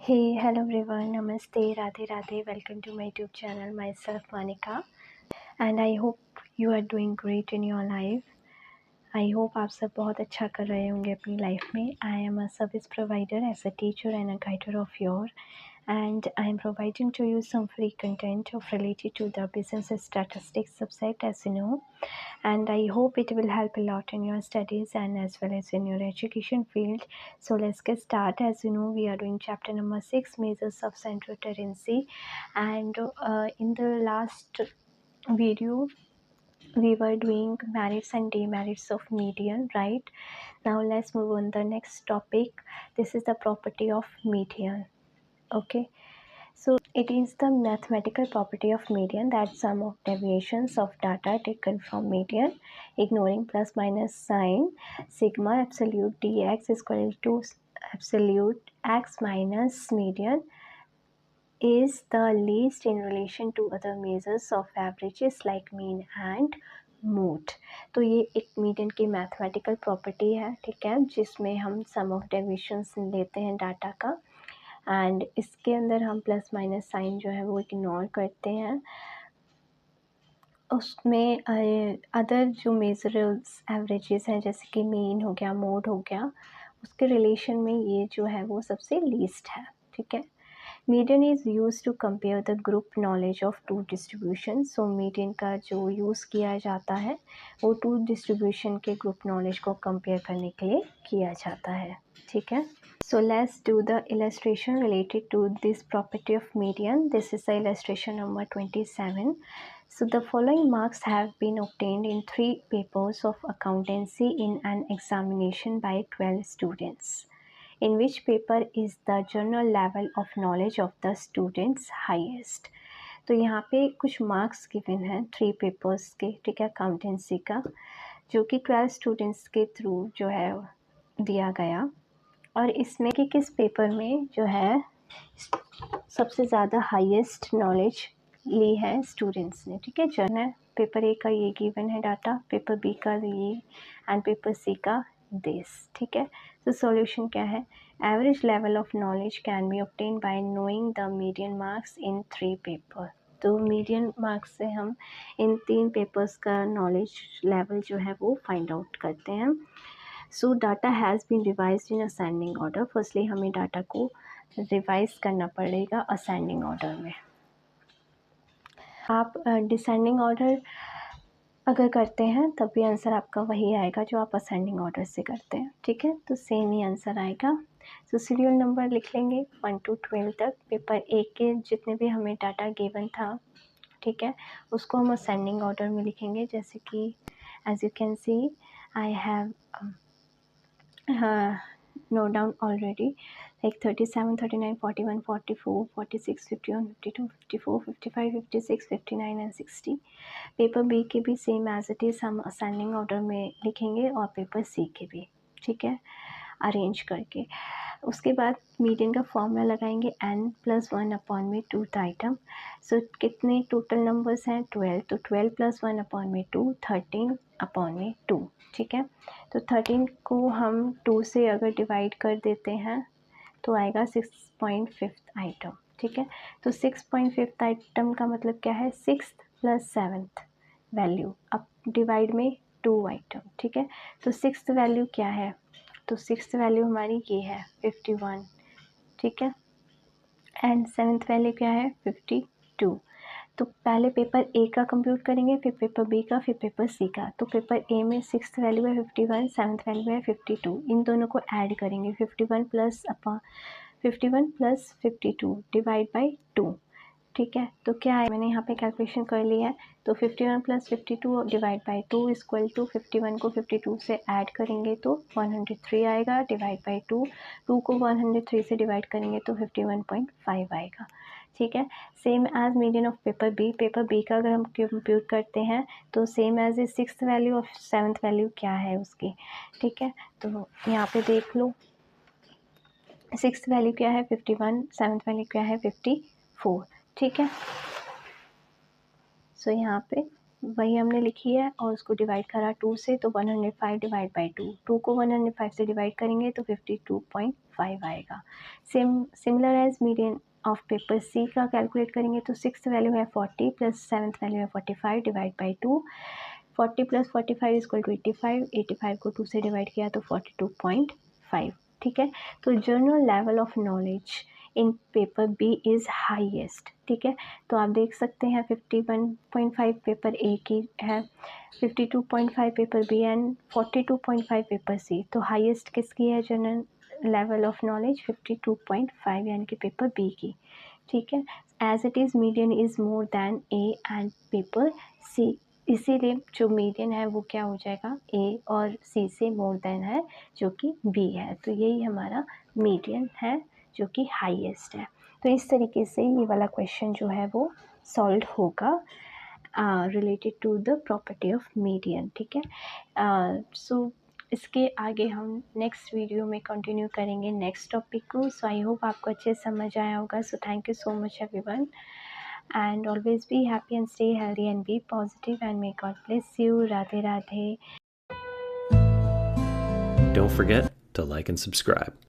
Hey, hello everyone, Namaste, Radhe Radhe, welcome to my YouTube channel, myself Manika, and I hope you are doing great in your life. I hope आप सब बहुत अच्छा कर रहे होंगे अपनी life में. I am a service provider as a teacher and a guider of your, and I am providing to you some free content related to the business statistics subject, as you know, and I hope it will help a lot in your studies and as well as in your education field. So let's get started. As you know, we are doing chapter number 6, measures of central tendency, and in the last video we were doing merits and demerits of median, right? Now let's move on the next topic. This is the property of median. Okay, so it is the mathematical property of median that sum of deviations of data taken from median, ignoring plus minus sign, sigma absolute dx is equal to absolute x minus median is the least in relation to other measures of averages like mean and mode. तो ये एक median की mathematical property है, ठीक है, जिसमें हम सम of deviations लेते हैं डाटा का एंड इसके अंदर हम प्लस माइनस साइन जो है वो इग्नोर करते हैं. उसमें अदर जो मेजरेबल्स एवरेजेस हैं जैसे कि मीन हो गया, मोड हो गया, उसके रिलेशन में ये जो है वो सबसे लीस्ट है, ठीक है. Median is use to compare the group knowledge of two distribution. So median का जो यूज़ किया जाता है वो टू डिस्ट्रीब्यूशन के ग्रुप नॉलेज को कंपेयर करने के लिए किया जाता है, ठीक है. So let's do the illustration related to this property of median. This is the illustration number 27. So the following marks have been obtained in 3 papers of accountancy in an examination by 12 students. In which paper is the general level of knowledge of the students highest? तो यहाँ पे कुछ marks given हैं 3 papers के, ठीक है, accountancy का, जो कि 12 स्टूडेंट्स के थ्रू जो है दिया गया. और इसमें कि किस पेपर में जो है सबसे ज़्यादा हाईएस्ट नॉलेज ली है स्टूडेंट्स ने, ठीक है. जर्नल पेपर ए का ये गिवन है डाटा, पेपर बी का ये एंड पेपर सी का दिस, ठीक है. तो सॉल्यूशन क्या है? Average level of knowledge can be obtain by knowing the median marks in 3 paper. तो मीडियन मार्क्स से हम इन 3 पेपर्स का नॉलेज लेवल जो है वो फाइंड आउट करते हैं. So data has been revise in ascending order. Firstly हमें डाटा को रिवाइज करना पड़ेगा असेंडिंग ऑर्डर में. आप डिसेंडिंग ऑर्डर अगर करते हैं तब भी आंसर आपका वही आएगा जो आप असेंडिंग ऑर्डर से करते हैं, ठीक है. तो सेम ही आंसर आएगा. सो सीरियल नंबर लिख लेंगे 1 to 12 तक. पेपर ए के जितने भी हमें डाटा गिवन था, ठीक है, उसको हम असेंडिंग ऑर्डर में लिखेंगे. जैसे कि as you can see I have note down already, like 37, 39, 41, 44, 46, 51, 52, 54, 55, 56, 59 and 60. Paper B के भी सेम एज इट इज़ हम असेंडिंग ऑर्डर में लिखेंगे और पेपर सी के भी, ठीक है, अरेंज करके. उसके बाद मीडियन का फॉर्मूला लगाएंगे n+1/में 2th आइटम. सो कितने टोटल नंबर्स हैं? 12. तो 12 + 1/में 2, 13/में 2, ठीक है. तो 13 को हम 2 से अगर डिवाइड कर देते हैं तो आएगा 6.5 आइटम, ठीक है. तो 6.5 आइटम का मतलब क्या है? 6th + 7th value. अब डिवाइड में 2 आइटम, ठीक है. तो 6th वैल्यू क्या है? तो 6th वैल्यू हमारी ये है 51, ठीक है, एंड 7th वैल्यू क्या है? 52. तो पहले पेपर ए का कंप्यूट करेंगे, फिर पेपर बी का, फिर पेपर सी का. तो पेपर ए में 6th वैल्यू है 51, 7th वैल्यू है 52. इन दोनों को ऐड करेंगे. 51 + 52 डिवाइड बाई 2, ठीक है. तो क्या है, मैंने यहाँ पे कैलकुलेशन कर लिया है. तो 51 + 52 डिवाइड बाई 2 इक्वल टू 51 को 52 से ऐड करेंगे तो 103 आएगा, डिवाइड बाई 2. 2 को 103 से डिवाइड करेंगे तो 51.5 आएगा, ठीक है. Same as median of paper B. Paper B का अगर हम कंप्यूट करते हैं तो same as a 6th value और 7th वैल्यू क्या है उसकी, ठीक है. तो यहाँ पे देख लो, 6th वैल्यू क्या है? 51. 7th वैल्यू क्या है? 54, ठीक है. सो यहाँ पे वही हमने लिखी है और उसको डिवाइड करा 2 से, तो 105 डिवाइड बाई 2, 2 को 105 से डिवाइड करेंगे तो 52.5 आएगा। Similar as median of paper C का कैलकुलेट करेंगे तो 6th वैल्यू है 40 प्लस 7th वैल्यू है 45 divide by 2, 40 plus 45 equal to 85, 85 को 2 से डिवाइड किया तो 42.5। ठीक है, तो general level of knowledge in paper B is highest. ठीक है, तो आप देख सकते हैं 51.5 पेपर ए की है, 52.5 paper B and 42.5 paper C. तो हाईएस्ट किसकी है जनरल लेवल ऑफ नॉलेज? 52.5 यानी कि पेपर बी की। ठीक है, as it is median is more than A and paper C, इसीलिए जो मीडियन है वो क्या हो जाएगा? ए और सी से मोर देन है जो कि बी है। तो यही हमारा मीडियन है जो कि हाईएस्ट है। तो इस तरीके से ये वाला क्वेश्चन जो है वो सॉल्व होगा related to the property of median. ठीक है, सो इसके आगे हम नेक्स्ट वीडियो में कंटिन्यू करेंगे नेक्स्ट टॉपिक को। सो आई होप आपको अच्छे समझ आया होगा। So thank you so much everyone, and always be happy and stay healthy and be positive, and may God bless you. Radhe Radhe. Don't forget to like and subscribe.